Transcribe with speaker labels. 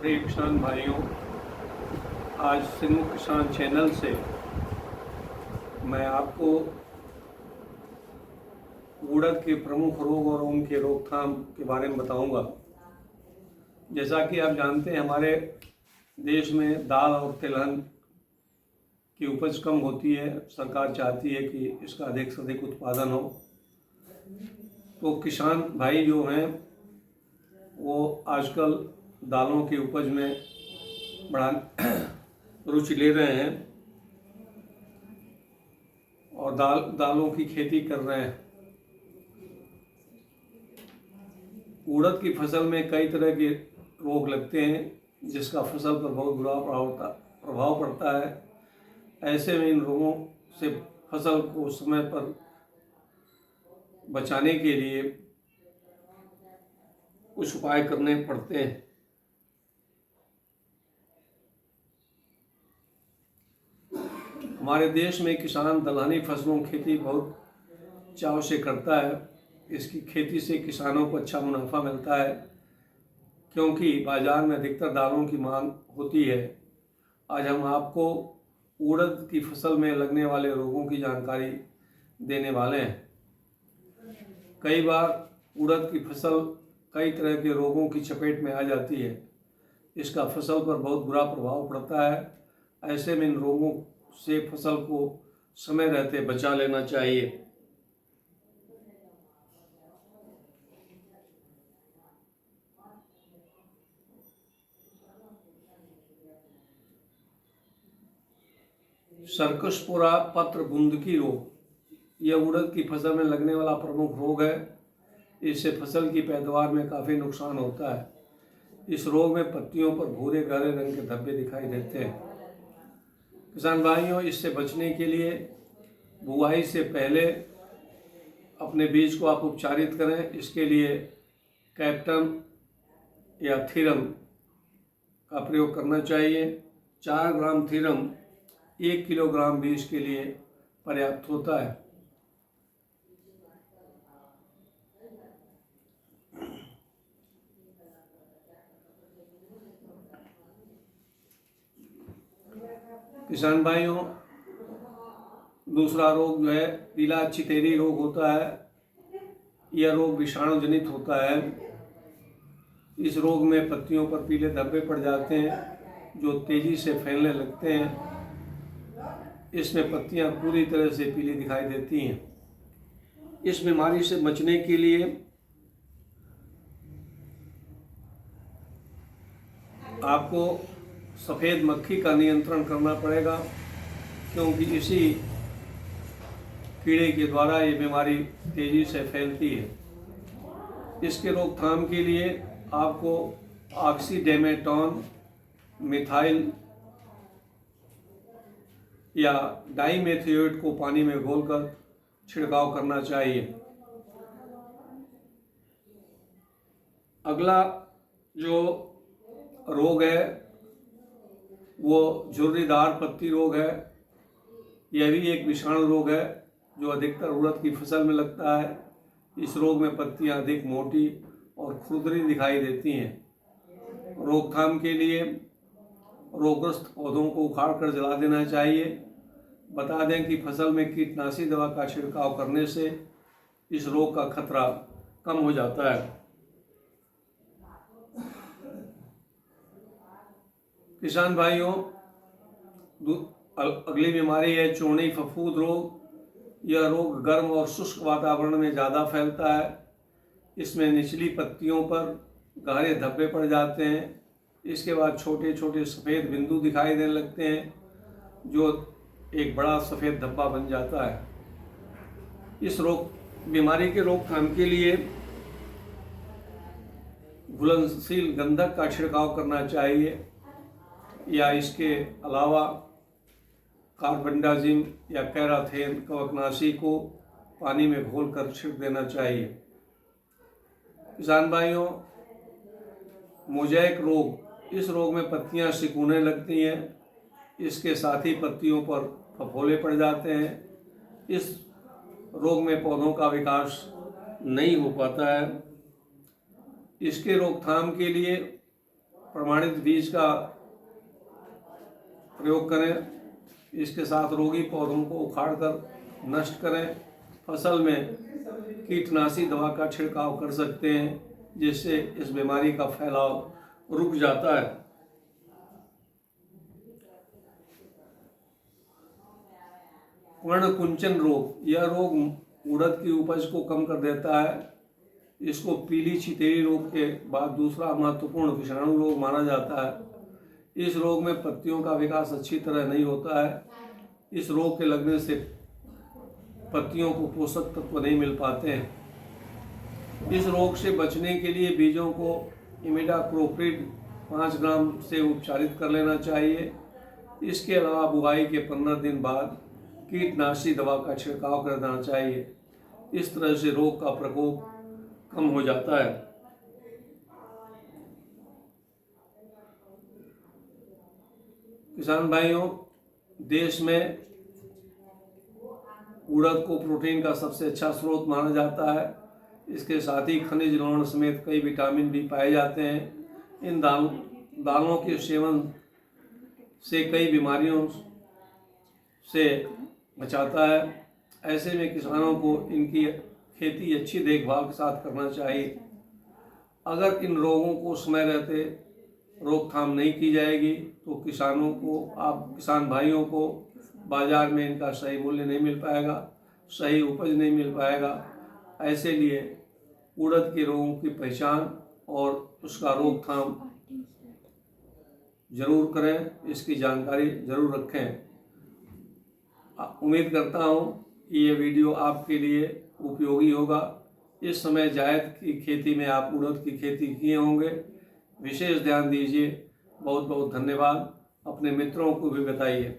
Speaker 1: प्रिय किसान भाइयों, आज सिंधु किसान चैनल से मैं आपको उड़द के प्रमुख रोग और उनके रोकथाम के बारे में बताऊंगा। जैसा कि आप जानते हैं, हमारे देश में दाल और तिलहन की उपज कम होती है। सरकार चाहती है कि इसका अधिक से अधिक उत्पादन हो। तो किसान भाई जो हैं वो आजकल दालों की उपज में बड़ा रुचि ले रहे हैं और दालों की खेती कर रहे हैं। उड़द की फसल में कई तरह के रोग लगते हैं जिसका फसल पर बहुत बुरा प्रभाव पड़ता है। ऐसे में इन रोगों से फसल को समय पर बचाने के लिए कुछ उपाय करने पड़ते हैं। हमारे देश में किसान दलहनी फसलों की खेती बहुत चाव से करता है। इसकी खेती से किसानों को अच्छा मुनाफा मिलता है क्योंकि बाजार में अधिकतर दालों की मांग होती है। आज हम आपको उड़द की फसल में लगने वाले रोगों की जानकारी देने वाले हैं। कई बार उड़द की फसल कई तरह के रोगों की चपेट में आ जाती है। इसका फसल पर बहुत बुरा प्रभाव पड़ता है। ऐसे में इन रोगों से फसल को समय रहते बचा लेना चाहिए। सर्कसपोरा पत्र बुंदकी रोग यह उड़द की फसल में लगने वाला प्रमुख रोग है। इससे फसल की पैदावार में काफ़ी नुकसान होता है। इस रोग में पत्तियों पर भूरे गहरे रंग के धब्बे दिखाई देते हैं। किसान भाइयों, इससे बचने के लिए बुआई से पहले अपने बीज को आप उपचारित करें। इसके लिए कैप्टन या थीरम का प्रयोग करना चाहिए। 4 ग्राम थीरम 1 किलोग्राम बीज के लिए पर्याप्त होता है। किसान भाइयों, दूसरा रोग जो है पीला चितेरी रोग होता है। यह रोग विषाणु जनित होता है। इस रोग में पत्तियों पर पीले धब्बे पड़ जाते हैं जो तेजी से फैलने लगते हैं। इसमें पत्तियां पूरी तरह से पीली दिखाई देती हैं। इस बीमारी से बचने के लिए आपको सफ़ेद मक्खी का नियंत्रण करना पड़ेगा क्योंकि इसी कीड़े के द्वारा ये बीमारी तेजी से फैलती है। इसके रोकथाम के लिए आपको ऑक्सीडेमेटॉन, मिथाइल या डाइमेथियोएट को पानी में घोलकर छिड़काव करना चाहिए। अगला जो रोग है वो झुर्रीदार पत्ती रोग है। यह भी एक विषाणु रोग है जो अधिकतर उड़द की फसल में लगता है। इस रोग में पत्तियां अधिक मोटी और खुरदरी दिखाई देती हैं। रोकथाम के लिए रोगग्रस्त पौधों को उखाड़ कर जला देना चाहिए। बता दें कि फसल में कीटनाशी दवा का छिड़काव करने से इस रोग का खतरा कम हो जाता है। किसान भाइयों, अगली बीमारी है चूर्णी फफूंद रोग। यह रोग गर्म और शुष्क वातावरण में ज़्यादा फैलता है। इसमें निचली पत्तियों पर गहरे धब्बे पड़ जाते हैं। इसके बाद छोटे छोटे सफ़ेद बिंदु दिखाई देने लगते हैं जो एक बड़ा सफ़ेद धब्बा बन जाता है। इस बीमारी के रोकथाम के लिए घुलनशील गंधक का छिड़काव करना चाहिए या इसके अलावा कार्बेंडाजिम या कैराथेन कवकनाशी को पानी में घोलकर छिड़क देना चाहिए। किसान भाइयों, मोज़ेक रोग, इस रोग में पत्तियां सिकुड़ने लगती हैं। इसके साथ ही पत्तियों पर फफोले पड़ जाते हैं। इस रोग में पौधों का विकास नहीं हो पाता है। इसके रोकथाम के लिए प्रमाणित बीज का प्रयोग करें। इसके साथ रोगी पौधों को उखाड़कर नष्ट करें। फसल में कीटनाशी दवा का छिड़काव कर सकते हैं, जिससे इस बीमारी का फैलाव रुक जाता है। पर्णकुंचन रोग, यह रोग उड़द की उपज को कम कर देता है। इसको पीली छितेरी रोग के बाद दूसरा महत्वपूर्ण विषाणु रोग माना जाता है। इस रोग में पत्तियों का विकास अच्छी तरह नहीं होता है। इस रोग के लगने से पत्तियों को पोषक तत्व नहीं मिल पाते हैं। इस रोग से बचने के लिए बीजों को इमिडाक्लोप्रिड 5 ग्राम से उपचारित कर लेना चाहिए। इसके अलावा बुआई के 15 दिन बाद कीटनाशी दवा का छिड़काव कर देना चाहिए। इस तरह से रोग का प्रकोप कम हो जाता है। किसान भाइयों, देश में उड़द को प्रोटीन का सबसे अच्छा स्रोत माना जाता है। इसके साथ ही खनिज लवण समेत कई विटामिन भी पाए जाते हैं। इन दालों के सेवन से कई बीमारियों से बचाता है। ऐसे में किसानों को इनकी खेती अच्छी देखभाल के साथ करना चाहिए। अगर इन रोगों को समय रहते रोकथाम नहीं की जाएगी तो किसान भाइयों को बाजार में इनका सही मूल्य नहीं मिल पाएगा, सही उपज नहीं मिल पाएगा। ऐसे लिए उड़द के रोगों की पहचान और उसका रोकथाम जरूर करें, इसकी जानकारी जरूर रखें। उम्मीद करता हूँ कि ये वीडियो आपके लिए उपयोगी होगा। इस समय जायद की खेती में आप उड़द की खेती किए होंगे, विशेष ध्यान दीजिए। बहुत बहुत धन्यवाद। अपने मित्रों को भी बताइए।